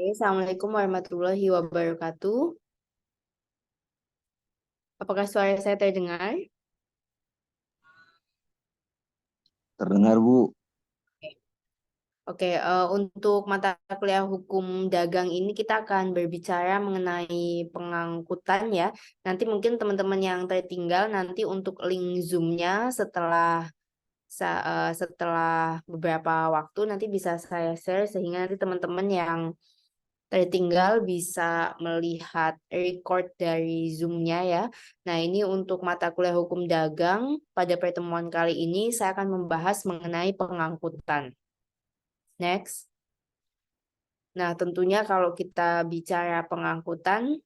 Assalamualaikum warahmatullahi wabarakatuh. Apakah suara saya terdengar? Terdengar, Bu. Oke, untuk mata kuliah hukum dagang ini kita akan berbicara mengenai pengangkutan ya. Nanti mungkin teman-teman yang tertinggal nanti untuk link Zoom-nya setelah beberapa waktu nanti bisa saya share sehingga nanti teman-teman yang tertinggal bisa melihat record dari Zoom-nya ya. Nah, ini untuk mata kuliah hukum dagang. Pada pertemuan kali ini saya akan membahas mengenai pengangkutan. Next. Nah, tentunya kalau kita bicara pengangkutan,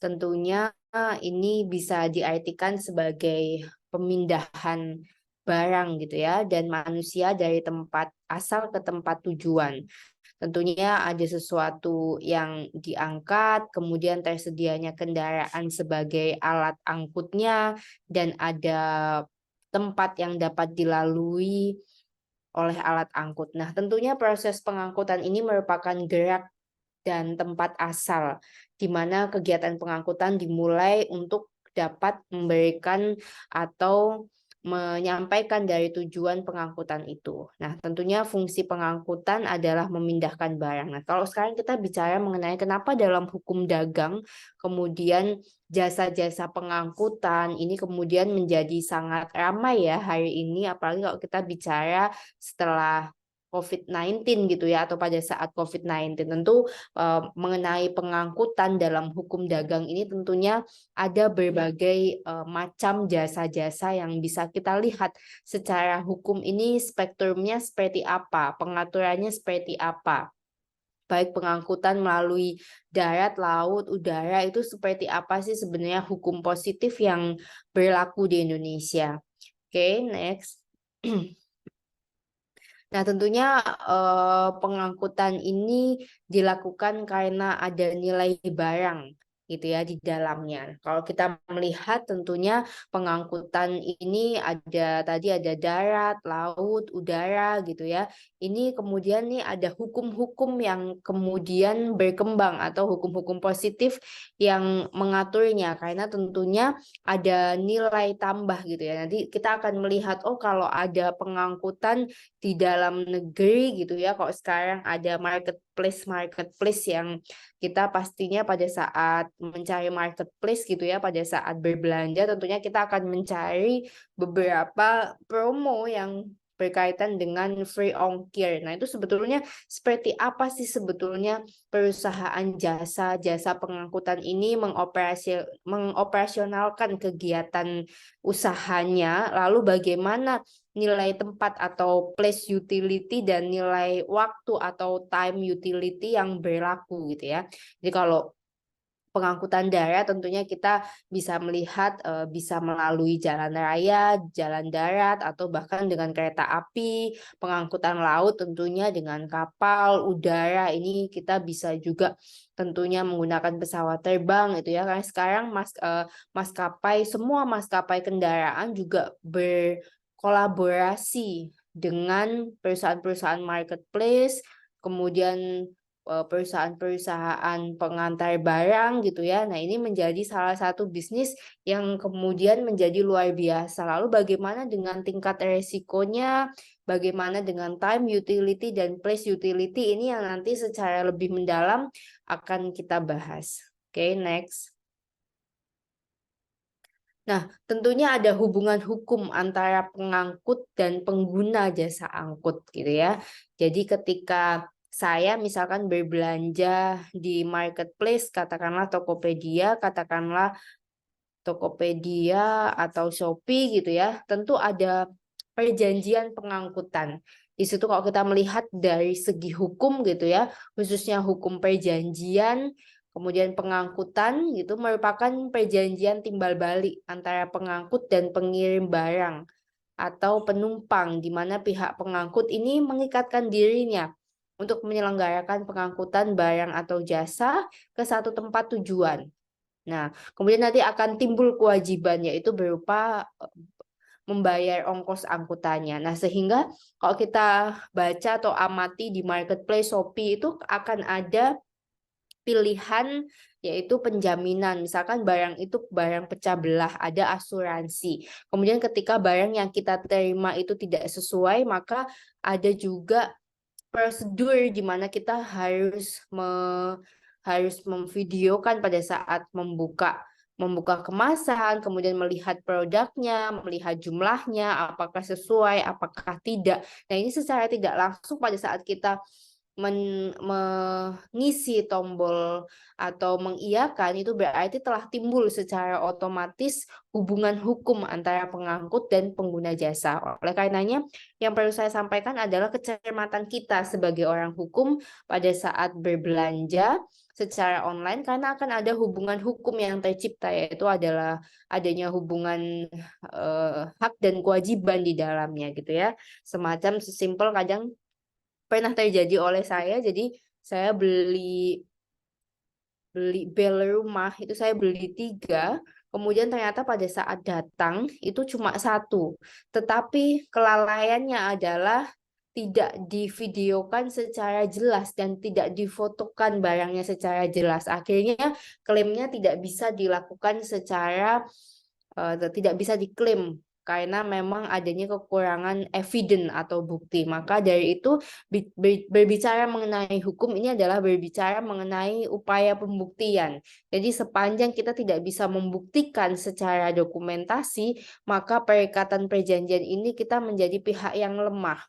tentunya ini bisa diartikan sebagai pemindahan barang gitu ya, dan manusia dari tempat asal ke tempat tujuan. Tentunya ada sesuatu yang diangkat, kemudian tersedianya kendaraan sebagai alat angkutnya, dan ada tempat yang dapat dilalui oleh alat angkut. Nah, tentunya proses pengangkutan ini merupakan gerak dan tempat asal, di mana kegiatan pengangkutan dimulai untuk dapat memberikan atau menyampaikan dari tujuan pengangkutan itu. Nah, tentunya fungsi pengangkutan adalah memindahkan barang. Nah, kalau sekarang kita bicara mengenai kenapa dalam hukum dagang, kemudian jasa-jasa pengangkutan ini kemudian menjadi sangat ramai ya hari ini, apalagi kalau kita bicara setelah COVID-19 gitu ya, atau pada saat COVID-19. Tentu mengenai pengangkutan dalam hukum dagang ini tentunya ada berbagai macam jasa-jasa yang bisa kita lihat secara hukum ini spektrumnya seperti apa, pengaturannya seperti apa. Baik pengangkutan melalui darat, laut, udara itu seperti apa sih sebenarnya hukum positif yang berlaku di Indonesia. Oke, next. Nah, tentunya pengangkutan ini dilakukan karena ada nilai barang gitu ya di dalamnya. Kalau kita melihat tentunya pengangkutan ini ada darat, laut, udara gitu ya. Ini kemudian nih ada hukum-hukum yang kemudian berkembang atau hukum-hukum positif yang mengaturnya karena tentunya ada nilai tambah gitu ya. Nanti kita akan melihat oh kalau ada pengangkutan di dalam negeri gitu ya. Kok sekarang ada marketplace yang kita pastinya pada saat mencari marketplace gitu ya, pada saat berbelanja tentunya kita akan mencari beberapa promo yang berkaitan dengan free ongkir. Nah, itu sebetulnya seperti apa sih sebetulnya perusahaan jasa pengangkutan ini mengoperasionalkan kegiatan usahanya, lalu bagaimana nilai tempat atau place utility dan nilai waktu atau time utility yang berlaku gitu ya. Jadi kalau pengangkutan darat tentunya kita bisa melihat bisa melalui jalan raya, jalan darat atau bahkan dengan kereta api, pengangkutan laut tentunya dengan kapal, udara ini kita bisa juga tentunya menggunakan pesawat terbang itu ya. Karena sekarang semua maskapai kendaraan juga berkolaborasi dengan perusahaan-perusahaan marketplace, kemudian perusahaan-perusahaan pengantar barang gitu ya. Nah, ini menjadi salah satu bisnis yang kemudian menjadi luar biasa. Lalu bagaimana dengan tingkat resikonya, bagaimana dengan time utility dan place utility ini yang nanti secara lebih mendalam akan kita bahas. Oke, next. Nah, tentunya ada hubungan hukum antara pengangkut dan pengguna jasa angkut gitu ya. Jadi ketika saya misalkan berbelanja di marketplace, katakanlah atau Shopee gitu ya, tentu ada perjanjian pengangkutan. Di situ kalau kita melihat dari segi hukum gitu ya, khususnya hukum perjanjian, kemudian pengangkutan gitu merupakan perjanjian timbal balik antara pengangkut dan pengirim barang atau penumpang di mana pihak pengangkut ini mengikatkan dirinya untuk menyelenggarakan pengangkutan barang atau jasa ke satu tempat tujuan. Nah, kemudian nanti akan timbul kewajiban yaitu berupa membayar ongkos angkutannya. Nah, sehingga kalau kita baca atau amati di marketplace Shopee itu akan ada pilihan yaitu penjaminan. Misalkan barang itu barang pecah belah, ada asuransi. Kemudian ketika barang yang kita terima itu tidak sesuai, maka ada juga prosedur di mana kita harus memvideokan pada saat membuka kemasan, kemudian melihat produknya, melihat jumlahnya, apakah sesuai, apakah tidak. Nah, ini secara tidak langsung pada saat kita mengisi tombol atau mengiyakan, itu berarti telah timbul secara otomatis hubungan hukum antara pengangkut dan pengguna jasa. Oleh karenanya, yang perlu saya sampaikan adalah kecermatan kita sebagai orang hukum pada saat berbelanja secara online, karena akan ada hubungan hukum yang tercipta, yaitu adalah adanya hubungan hak dan kewajiban di dalamnya gitu ya. Semacam sesimpel kadang pernah terjadi oleh saya, jadi saya beli bel rumah itu, saya beli 3, kemudian ternyata pada saat datang itu cuma 1, tetapi kelalaiannya adalah tidak divideokan secara jelas dan tidak difotokan barangnya secara jelas. Akhirnya klaimnya tidak bisa dilakukan tidak bisa diklaim karena memang adanya kekurangan evidence atau bukti. Maka dari itu berbicara mengenai hukum ini adalah berbicara mengenai upaya pembuktian. Jadi sepanjang kita tidak bisa membuktikan secara dokumentasi, maka perikatan perjanjian ini kita menjadi pihak yang lemah.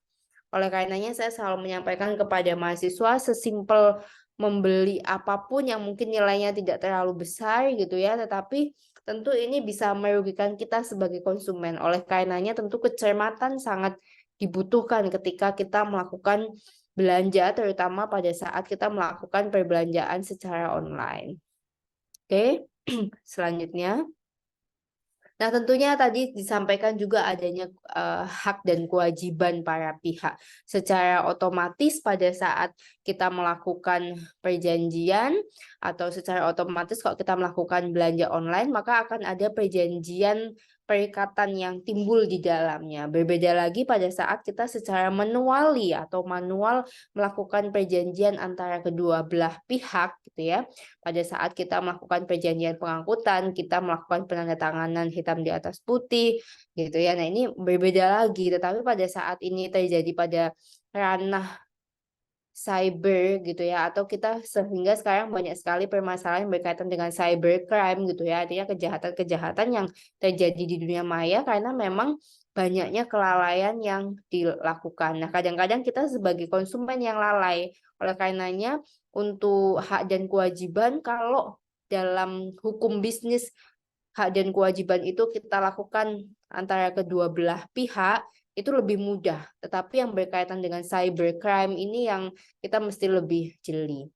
Oleh karenanya saya selalu menyampaikan kepada mahasiswa, sesimpel membeli apapun yang mungkin nilainya tidak terlalu besar gitu ya, tetapi tentu ini bisa merugikan kita sebagai konsumen. Oleh karenanya tentu kecermatan sangat dibutuhkan ketika kita melakukan belanja, terutama pada saat kita melakukan perbelanjaan secara online. Oke, selanjutnya. Nah, tentunya tadi disampaikan juga adanya hak dan kewajiban para pihak. Secara otomatis pada saat kita melakukan perjanjian atau secara otomatis kalau kita melakukan belanja online, maka akan ada perjanjian perikatan yang timbul di dalamnya. Berbeda lagi pada saat kita secara manual melakukan perjanjian antara kedua belah pihak gitu ya. Pada saat kita melakukan perjanjian pengangkutan, kita melakukan penandatanganan hitam di atas putih gitu ya. Nah, ini berbeda lagi, tetapi pada saat ini terjadi pada ranah cyber gitu ya, atau kita sehingga sekarang banyak sekali permasalahan berkaitan dengan cybercrime gitu ya, artinya kejahatan-kejahatan yang terjadi di dunia maya karena memang banyaknya kelalaian yang dilakukan. Nah, kadang-kadang kita sebagai konsumen yang lalai. Oleh karenanya, untuk hak dan kewajiban, kalau dalam hukum bisnis hak dan kewajiban itu kita lakukan antara kedua belah pihak, itu lebih mudah. Tetapi yang berkaitan dengan cybercrime ini yang kita mesti lebih jeli.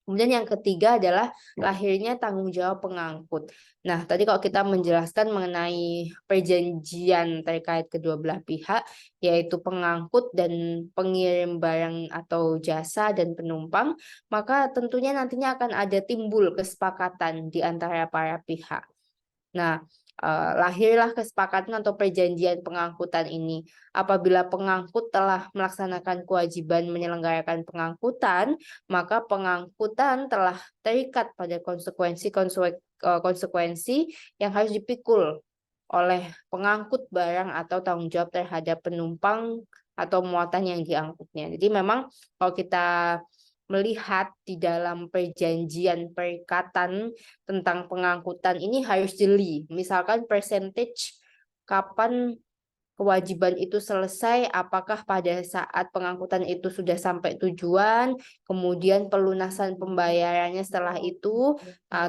Kemudian yang ketiga adalah lahirnya tanggung jawab pengangkut. Nah, tadi kalau kita menjelaskan mengenai perjanjian terkait kedua belah pihak, yaitu pengangkut dan pengirim barang atau jasa dan penumpang, maka tentunya nantinya akan ada timbul kesepakatan di antara para pihak. Nah, lahirlah kesepakatan atau perjanjian pengangkutan ini. Apabila pengangkut telah melaksanakan kewajiban menyelenggarakan pengangkutan, maka pengangkutan telah terikat pada konsekuensi yang harus dipikul oleh pengangkut barang atau tanggung jawab terhadap penumpang atau muatan yang diangkutnya. Jadi memang kalau kita melihat di dalam perjanjian perikatan tentang pengangkutan ini harus jeli. Misalkan percentage kapan kewajiban itu selesai, apakah pada saat pengangkutan itu sudah sampai tujuan, kemudian pelunasan pembayarannya setelah itu,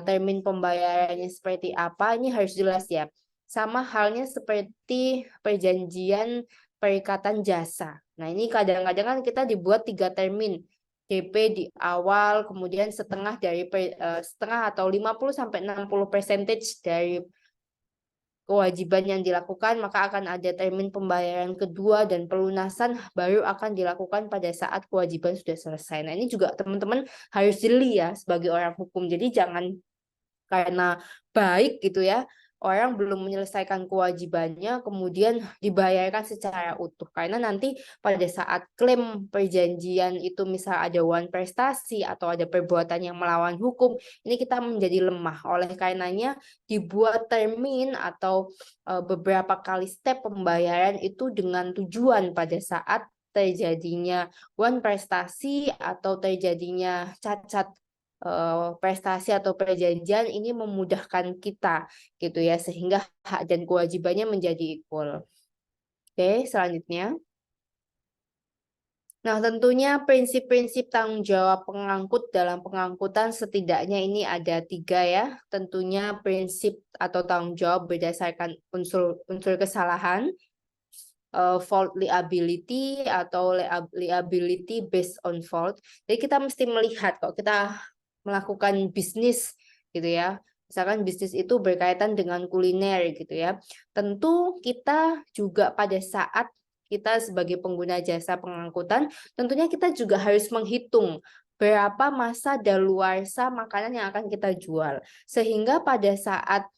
termin pembayarannya seperti apa, ini harus jelas ya. Sama halnya seperti perjanjian perikatan jasa. Nah, ini kadang-kadang kan kita dibuat 3 termin. DP di awal, kemudian setengah atau 50-60% dari kewajiban yang dilakukan, maka akan ada termin pembayaran kedua dan pelunasan baru akan dilakukan pada saat kewajiban sudah selesai. Nah, ini juga teman-teman harus jeli ya sebagai orang hukum. Jadi jangan karena baik gitu ya, orang belum menyelesaikan kewajibannya kemudian dibayarkan secara utuh. Karena nanti pada saat klaim perjanjian itu misal ada one prestasi atau ada perbuatan yang melawan hukum, ini kita menjadi lemah. Oleh karenanya dibuat termin atau beberapa kali step pembayaran itu dengan tujuan pada saat terjadinya one prestasi atau terjadinya cacat prestasi atau perjanjian ini memudahkan kita gitu ya sehingga hak dan kewajibannya menjadi equal. Oke, selanjutnya. Nah, tentunya prinsip-prinsip tanggung jawab pengangkut dalam pengangkutan setidaknya ini ada 3 ya. Tentunya prinsip atau tanggung jawab berdasarkan unsur kesalahan, fault liability atau liability based on fault. Jadi kita mesti melihat kok kita melakukan bisnis gitu ya. Misalkan bisnis itu berkaitan dengan kuliner gitu ya. Tentu kita juga pada saat kita sebagai pengguna jasa pengangkutan, tentunya kita juga harus menghitung berapa masa daluarsa makanan yang akan kita jual. Sehingga pada saat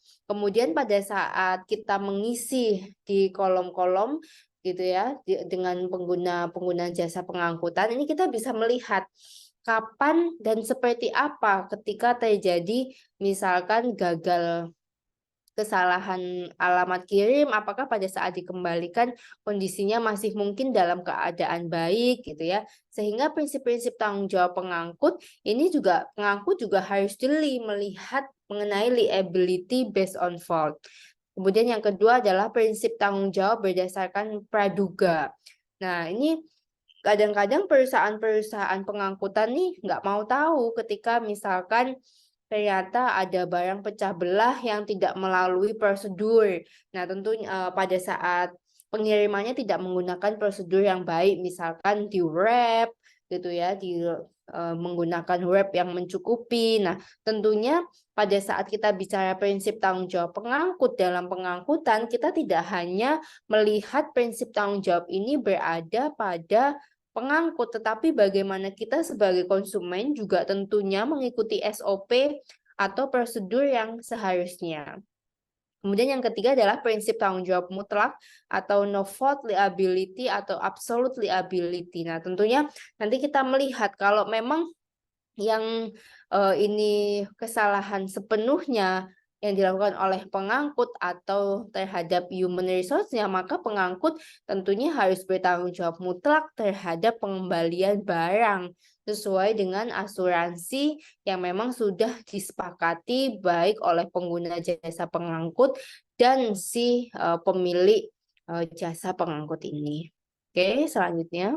kita mengisi di kolom-kolom gitu ya dengan pengguna jasa pengangkutan ini kita bisa melihat kapan dan seperti apa ketika terjadi misalkan gagal kesalahan alamat kirim, apakah pada saat dikembalikan kondisinya masih mungkin dalam keadaan baik gitu ya. Sehingga prinsip-prinsip tanggung jawab pengangkut harus jeli melihat mengenai liability based on fault. Kemudian yang kedua adalah prinsip tanggung jawab berdasarkan praduga. Nah, ini kadang-kadang perusahaan-perusahaan pengangkutan nih nggak mau tahu ketika misalkan ternyata ada barang pecah belah yang tidak melalui prosedur. Nah, tentunya pada saat pengirimannya tidak menggunakan prosedur yang baik, misalkan di wrap gitu ya, menggunakan wrap yang mencukupi. Nah, tentunya pada saat kita bicara prinsip tanggung jawab pengangkut dalam pengangkutan, kita tidak hanya melihat prinsip tanggung jawab ini berada pada pengangkut, tetapi bagaimana kita sebagai konsumen juga tentunya mengikuti SOP atau prosedur yang seharusnya. Kemudian yang ketiga adalah prinsip tanggung jawab mutlak atau no fault liability atau absolute liability. Nah, tentunya nanti kita melihat kalau memang yang ini kesalahan sepenuhnya yang dilakukan oleh pengangkut atau terhadap human resource-nya, maka pengangkut tentunya harus bertanggung jawab mutlak terhadap pengembalian barang sesuai dengan asuransi yang memang sudah disepakati baik oleh pengguna jasa pengangkut dan si pemilik jasa pengangkut ini. Oke, selanjutnya.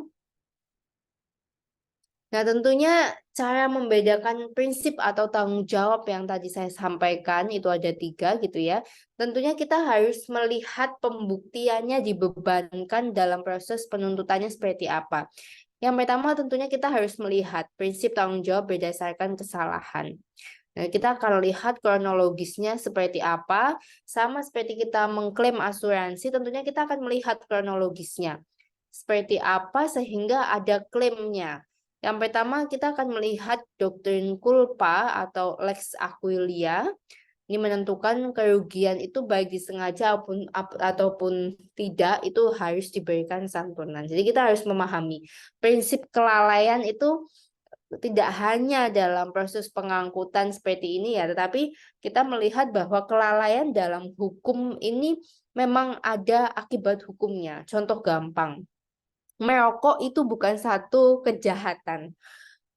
Nah, tentunya cara membedakan prinsip atau tanggung jawab yang tadi saya sampaikan itu ada 3 gitu ya. Tentunya kita harus melihat pembuktiannya dibebankan dalam proses penuntutannya seperti apa. Yang pertama tentunya kita harus melihat prinsip tanggung jawab berdasarkan kesalahan. Nah, kita akan lihat kronologisnya seperti apa. Sama seperti kita mengklaim asuransi, tentunya kita akan melihat kronologisnya. Seperti apa sehingga ada klaimnya. Yang pertama kita akan melihat doktrin culpa atau lex aquilia. Ini menentukan kerugian itu baik disengaja ataupun tidak itu harus diberikan santunan. Jadi kita harus memahami prinsip kelalaian itu tidak hanya dalam proses pengangkutan seperti ini ya, tetapi kita melihat bahwa kelalaian dalam hukum ini memang ada akibat hukumnya. Contoh gampang. Merokok itu bukan satu kejahatan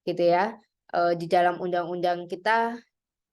gitu ya. Di dalam undang-undang kita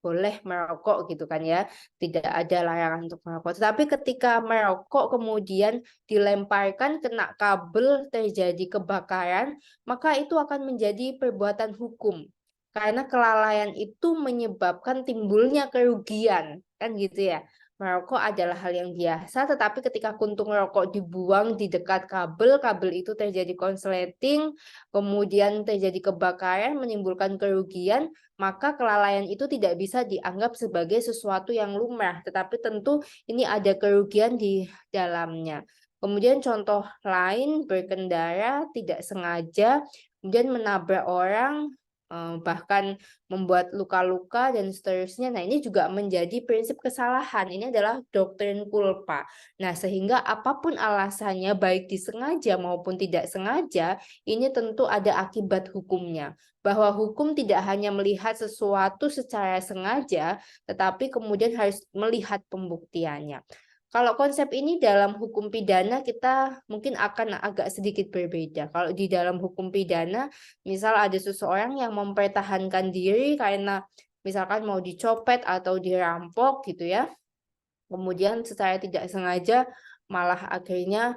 boleh merokok gitu kan ya, tidak ada larangan untuk merokok. Tetapi ketika merokok kemudian dilemparkan kena kabel terjadi kebakaran, maka itu akan menjadi perbuatan hukum. Karena kelalaian itu menyebabkan timbulnya kerugian, kan gitu ya. Merokok adalah hal yang biasa, tetapi ketika kuntung rokok dibuang di dekat kabel, kabel itu terjadi konsleting, kemudian terjadi kebakaran, menimbulkan kerugian, maka kelalaian itu tidak bisa dianggap sebagai sesuatu yang lumrah, tetapi tentu ini ada kerugian di dalamnya. Kemudian contoh lain, berkendara tidak sengaja, kemudian menabrak orang, bahkan membuat luka-luka dan seterusnya. Nah, ini juga menjadi prinsip kesalahan. Ini adalah doktrin culpa. Nah, sehingga apapun alasannya, baik disengaja maupun tidak sengaja, ini tentu ada akibat hukumnya. Bahwa hukum tidak hanya melihat sesuatu secara sengaja, tetapi kemudian harus melihat pembuktiannya. Kalau konsep ini dalam hukum pidana kita mungkin akan agak sedikit berbeda. Kalau di dalam hukum pidana, misal ada seseorang yang mempertahankan diri karena misalkan mau dicopet atau dirampok gitu ya. Kemudian secara tidak sengaja malah akhirnya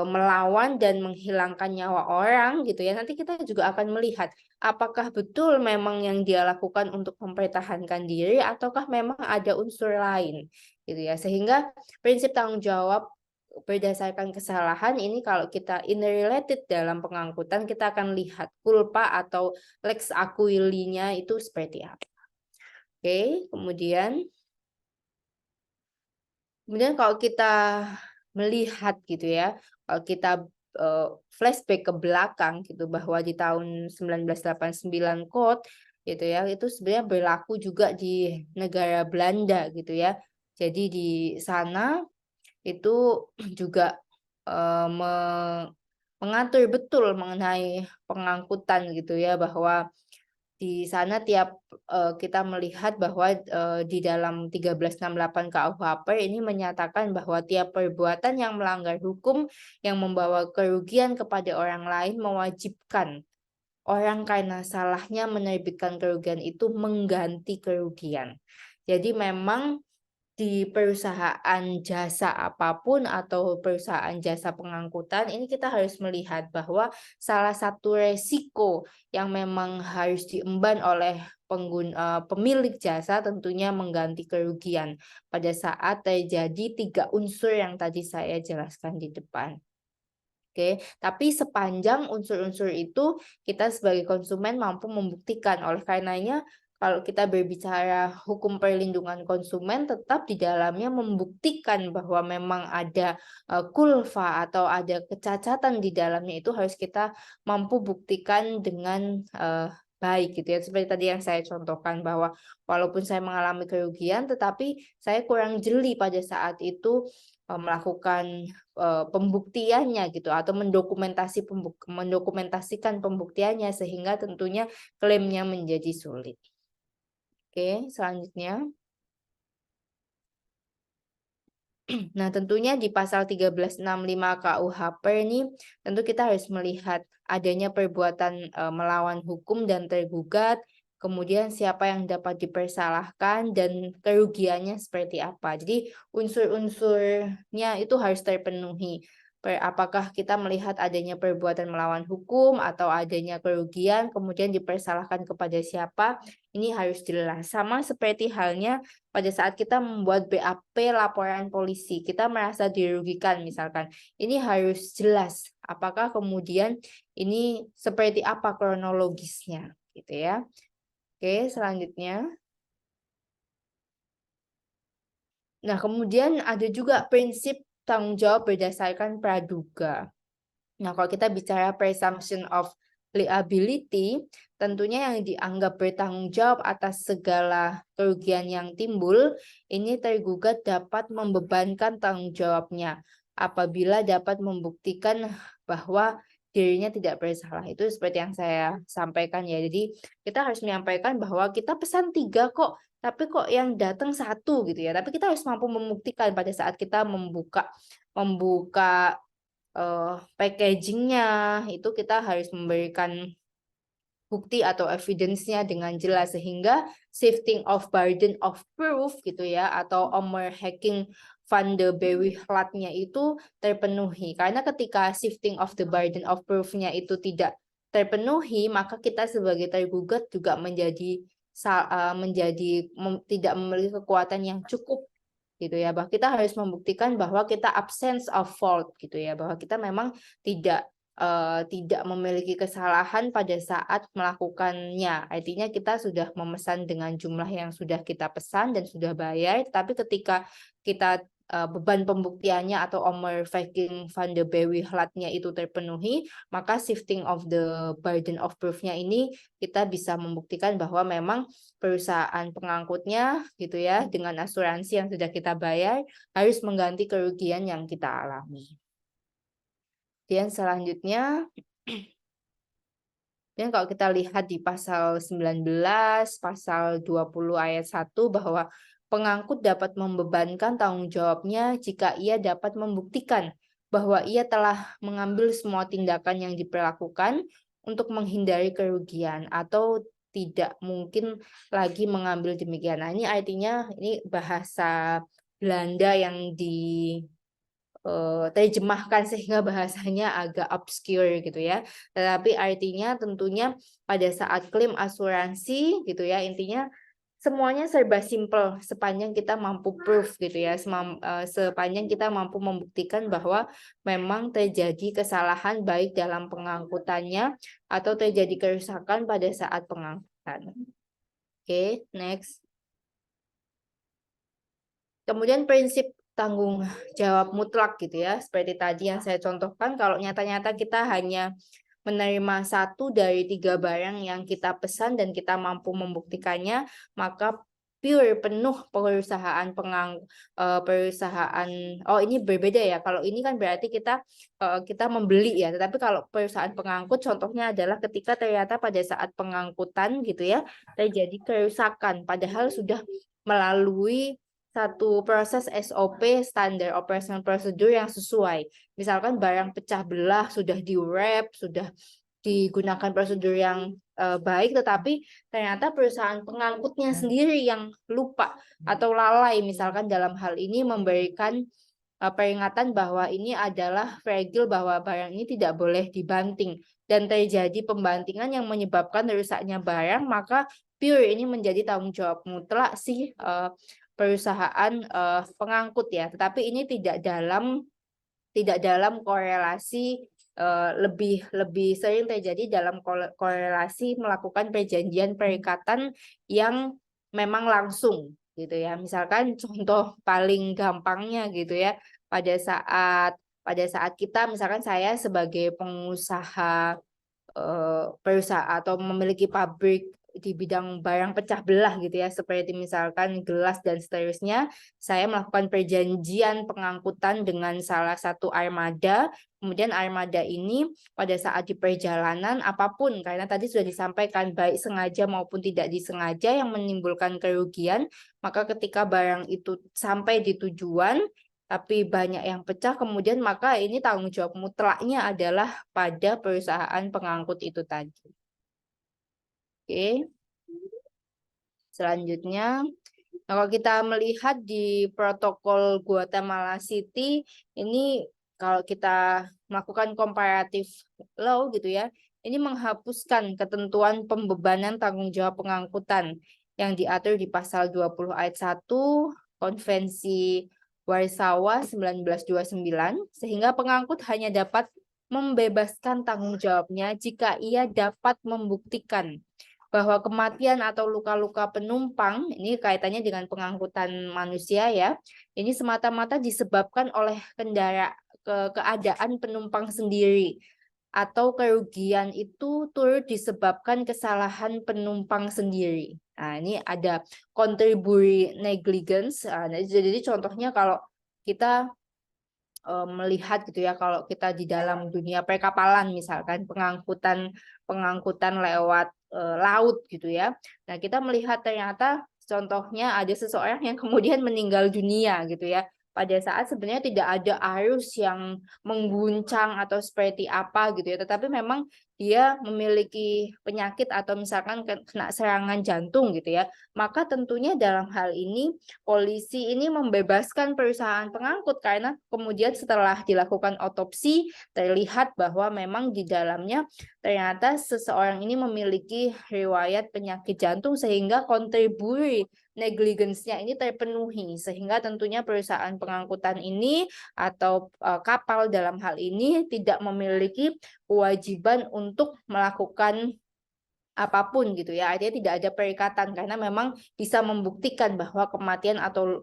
melawan dan menghilangkan nyawa orang gitu ya. Nanti kita juga akan melihat apakah betul memang yang dia lakukan untuk mempertahankan diri ataukah memang ada unsur lain gitu ya. Sehingga prinsip tanggung jawab berdasarkan kesalahan ini kalau kita interrelated dalam pengangkutan kita akan lihat culpa atau lex acuili-nya itu seperti apa. Oke, Kemudian kalau kita melihat gitu ya, kalau kita flashback ke belakang gitu bahwa di tahun 1989 Code gitu ya, itu sebenarnya berlaku juga di negara Belanda gitu ya. Jadi di sana itu juga mengatur betul mengenai pengangkutan gitu ya, bahwa di sana kita melihat bahwa di dalam 1368 KUHP ini menyatakan bahwa tiap perbuatan yang melanggar hukum yang membawa kerugian kepada orang lain mewajibkan orang karena salahnya menerbitkan kerugian itu mengganti kerugian. Jadi memang di perusahaan jasa apapun atau perusahaan jasa pengangkutan ini kita harus melihat bahwa salah satu resiko yang memang harus diemban oleh pemilik jasa tentunya mengganti kerugian pada saat terjadi 3 unsur yang tadi saya jelaskan di depan. Oke, tapi sepanjang unsur-unsur itu kita sebagai konsumen mampu membuktikan. Oleh karenanya kalau kita berbicara hukum perlindungan konsumen tetap di dalamnya membuktikan bahwa memang ada kulfa atau ada kecacatan di dalamnya itu harus kita mampu buktikan dengan baik gitu ya. Seperti tadi yang saya contohkan bahwa walaupun saya mengalami kerugian tetapi saya kurang jeli pada saat itu melakukan pembuktiannya gitu atau mendokumentasikan pembuktiannya sehingga tentunya klaimnya menjadi sulit. Oke, selanjutnya. Nah, tentunya di pasal 1365 KUHP ini tentu kita harus melihat adanya perbuatan melawan hukum dan tergugat, kemudian siapa yang dapat dipersalahkan dan kerugiannya seperti apa. Jadi unsur-unsurnya itu harus terpenuhi. Apakah kita melihat adanya perbuatan melawan hukum atau adanya kerugian, kemudian dipersalahkan kepada siapa, ini harus jelas. Sama seperti halnya pada saat kita membuat BAP laporan polisi, kita merasa dirugikan misalkan. Ini harus jelas apakah kemudian ini seperti apa kronologisnya gitu ya. Oke, selanjutnya. Nah, kemudian ada juga prinsip tanggung jawab berdasarkan praduga. Nah, kalau kita bicara presumption of liability, tentunya yang dianggap bertanggung jawab atas segala kerugian yang timbul, ini tergugat dapat membebankan tanggung jawabnya apabila dapat membuktikan bahwa dirinya tidak bersalah. Itu seperti yang saya sampaikan ya. Jadi kita harus menyampaikan bahwa kita pesan 3 kok, tapi kok yang datang 1 gitu ya. Tapi kita harus mampu membuktikan pada saat kita membuka packagingnya itu kita harus memberikan bukti atau evidence-nya dengan jelas sehingga shifting of burden of proof gitu ya atau hacking van de Bewichtlatnya itu terpenuhi. Karena ketika shifting of the burden of proof-nya itu tidak terpenuhi, maka kita sebagai tergugat juga tidak memiliki kekuatan yang cukup gitu ya, bahwa kita harus membuktikan bahwa kita absence of fault gitu ya, bahwa kita memang tidak memiliki kesalahan pada saat melakukannya. Artinya kita sudah memesan dengan jumlah yang sudah kita pesan dan sudah bayar, tapi ketika kita beban pembuktiannya atau overveiking van de Bewichtnya itu terpenuhi, maka shifting of the burden of proof-nya ini kita bisa membuktikan bahwa memang perusahaan pengangkutnya gitu ya dengan asuransi yang sudah kita bayar harus mengganti kerugian yang kita alami. Dan selanjutnya dan kalau kita lihat di pasal 19, pasal 20 ayat 1 bahwa pengangkut dapat membebankan tanggung jawabnya jika ia dapat membuktikan bahwa ia telah mengambil semua tindakan yang diperlakukan untuk menghindari kerugian atau tidak mungkin lagi mengambil demikian. Nah, ini artinya ini bahasa Belanda yang terjemahkan sehingga bahasanya agak obscure gitu ya. Tetapi artinya tentunya pada saat klaim asuransi gitu ya, intinya semuanya serba simple sepanjang kita mampu proof gitu ya, sepanjang kita mampu membuktikan bahwa memang terjadi kesalahan baik dalam pengangkutannya atau terjadi kerusakan pada saat pengangkutan. Oke, next. Kemudian prinsip tanggung jawab mutlak gitu ya. Seperti tadi yang saya contohkan, kalau nyata-nyata kita hanya menerima 1 dari 3 barang yang kita pesan dan kita mampu membuktikannya, maka pure penuh perusahaan ini berbeda ya. Kalau ini kan berarti kita membeli ya. Tetapi kalau perusahaan pengangkut contohnya adalah ketika ternyata pada saat pengangkutan gitu ya terjadi kerusakan padahal sudah melalui satu proses SOP standar operational procedure yang sesuai. Misalkan barang pecah belah sudah di-wrap, sudah digunakan prosedur yang baik, tetapi ternyata perusahaan pengangkutnya sendiri yang lupa atau lalai, misalkan dalam hal ini memberikan peringatan bahwa ini adalah fragile, bahwa barang ini tidak boleh dibanting dan terjadi pembantingan yang menyebabkan rusaknya barang, maka pure ini menjadi tanggung jawab mutlak si perusahaan pengangkut ya. Tetapi ini tidak dalam korelasi, lebih sering terjadi dalam korelasi melakukan perjanjian perikatan yang memang langsung gitu ya. Misalkan contoh paling gampangnya gitu ya, pada saat kita, misalkan saya sebagai pengusaha perusahaan atau memiliki pabrik di bidang barang pecah belah gitu ya, seperti misalkan gelas dan seterusnya, saya melakukan perjanjian pengangkutan dengan salah satu armada. Kemudian armada ini pada saat di perjalanan apapun, karena tadi sudah disampaikan baik sengaja maupun tidak disengaja yang menimbulkan kerugian, maka ketika barang itu sampai di tujuan tapi banyak yang pecah, kemudian maka ini tanggung jawab mutlaknya adalah pada perusahaan pengangkut itu tadi. Oke. Selanjutnya, kalau kita melihat di protokol Guatemala City, ini kalau kita melakukan comparative law gitu ya, ini menghapuskan ketentuan pembebanan tanggung jawab pengangkutan yang diatur di pasal 20 ayat 1 Konvensi Warsawa 1929, sehingga pengangkut hanya dapat membebaskan tanggung jawabnya jika ia dapat membuktikan bahwa kematian atau luka-luka penumpang, ini kaitannya dengan pengangkutan manusia ya, ini semata-mata disebabkan oleh keadaan penumpang sendiri, atau kerugian itu turut disebabkan kesalahan penumpang sendiri. Nah, ini ada contributory negligence. Jadi contohnya kalau kita melihat gitu ya, kalau kita di dalam dunia perkapalan misalkan pengangkutan lewat laut gitu ya. Nah, kita melihat ternyata contohnya ada seseorang yang kemudian meninggal dunia gitu ya. Pada saat sebenarnya tidak ada arus yang mengguncang atau seperti apa gitu ya. Tetapi memang dia memiliki penyakit atau misalkan kena serangan jantung gitu ya. Maka tentunya dalam hal ini polisi ini membebaskan perusahaan pengangkut karena kemudian setelah dilakukan otopsi terlihat bahwa memang di dalamnya ternyata seseorang ini memiliki riwayat penyakit jantung sehingga contributory negligence-nya ini terpenuhi, sehingga tentunya perusahaan pengangkutan ini atau kapal dalam hal ini tidak memiliki kewajiban untuk melakukan apapun gitu ya. Artinya tidak ada perikatan karena memang bisa membuktikan bahwa kematian atau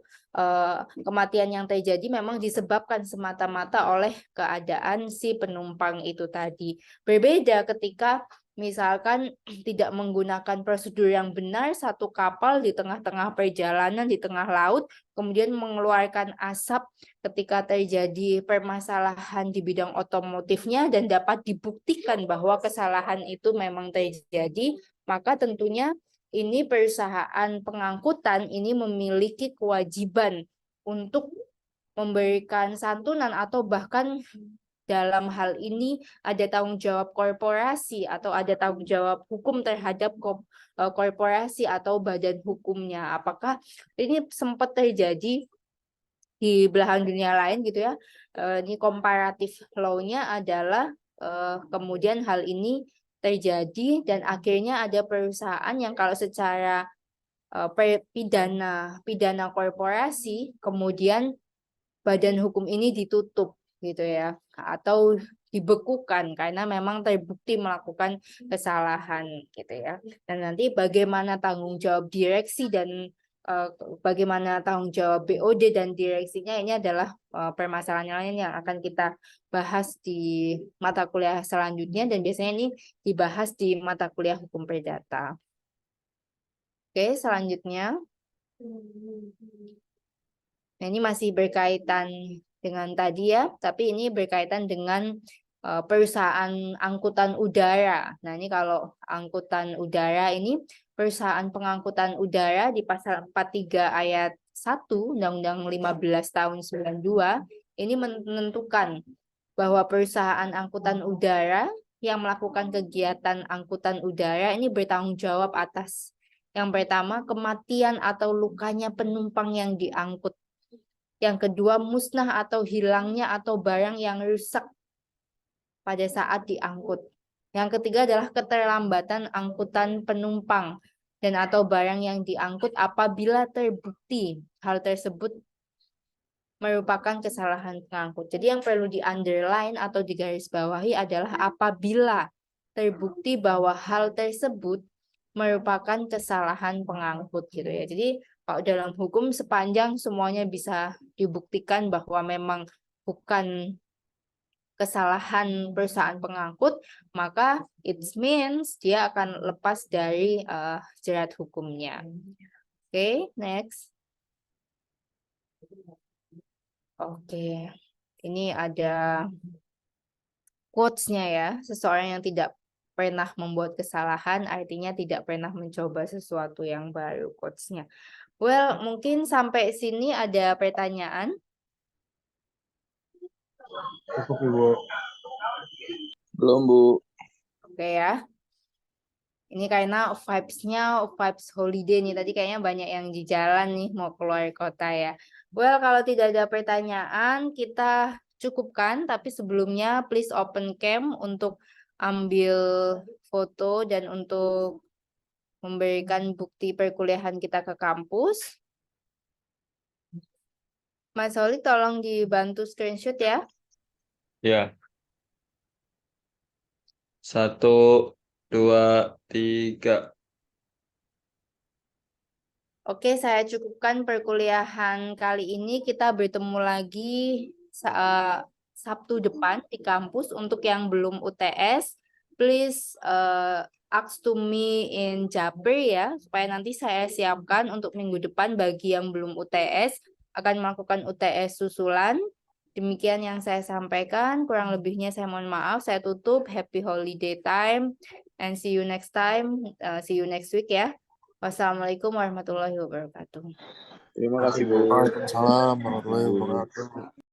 kematian yang terjadi memang disebabkan semata-mata oleh keadaan si penumpang itu tadi. Berbeda ketika misalkan tidak menggunakan prosedur yang benar, satu kapal di tengah-tengah perjalanan di tengah laut kemudian mengeluarkan asap ketika terjadi permasalahan di bidang otomotifnya dan dapat dibuktikan bahwa kesalahan itu memang terjadi, maka tentunya ini perusahaan pengangkutan ini memiliki kewajiban untuk memberikan santunan atau bahkan dalam hal ini ada tanggung jawab korporasi atau ada tanggung jawab hukum terhadap korporasi atau badan hukumnya. Apakah ini sempat terjadi di belahan dunia lain gitu ya? Ini komparatif law-nya adalah kemudian hal ini terjadi dan akhirnya ada perusahaan yang kalau secara pidana korporasi kemudian badan hukum ini ditutup gitu ya atau dibekukan karena memang terbukti melakukan kesalahan gitu ya. Dan nanti bagaimana tanggung jawab direksi dan bagaimana tanggung jawab BOD dan direksinya ini adalah permasalahan lain yang akan kita bahas di mata kuliah selanjutnya dan biasanya ini dibahas di mata kuliah hukum perdata. Oke, selanjutnya. Nah, ini masih berkaitan dengan tadi ya, tapi ini berkaitan dengan perusahaan angkutan udara. Nah, ini kalau angkutan udara ini perusahaan pengangkutan udara di pasal 43 ayat 1 Undang-Undang 15 tahun 92 ini menentukan bahwa perusahaan angkutan udara yang melakukan kegiatan angkutan udara ini bertanggung jawab atas yang pertama kematian atau lukanya penumpang yang diangkut. Yang kedua, musnah atau hilangnya atau barang yang rusak pada saat diangkut. Yang ketiga adalah keterlambatan angkutan penumpang dan atau barang yang diangkut apabila terbukti hal tersebut merupakan kesalahan pengangkut. Jadi yang perlu di-underline atau digarisbawahi adalah apabila terbukti bahwa hal tersebut merupakan kesalahan pengangkut gitu ya. Jadi kalau dalam hukum sepanjang semuanya bisa dibuktikan bahwa memang bukan kesalahan perusahaan pengangkut, maka it means dia akan lepas dari jerat hukumnya. Oke, next. Oke, ini ada quotes-nya ya. Seseorang yang tidak pernah membuat kesalahan artinya tidak pernah mencoba sesuatu yang baru quotes-nya. Well, mungkin sampai sini ada pertanyaan. Cukup, Ibu. Belum, Bu. Oke ya. Ini karena vibes-nya vibes holiday nih. Tadi kayaknya banyak yang di jalan nih mau keluar kota ya. Well, kalau tidak ada pertanyaan, kita cukupkan. Tapi sebelumnya please open cam untuk ambil foto dan untuk memberikan bukti perkuliahan kita ke kampus. Mas Oli, tolong dibantu screenshot ya. Ya. 1, 2, 3. Oke, saya cukupkan perkuliahan kali ini. Kita bertemu lagi Sabtu depan di kampus. Untuk yang belum UTS, please ask to me in Jaber ya, supaya nanti saya siapkan untuk minggu depan bagi yang belum UTS akan melakukan UTS susulan. Demikian yang saya sampaikan. Kurang lebihnya saya mohon maaf. Saya tutup. Happy holiday time and see you next time. See you next week ya. Wassalamualaikum warahmatullahi wabarakatuh. Terima kasih, Bu. Waalaikumsalam warahmatullahi wabarakatuh.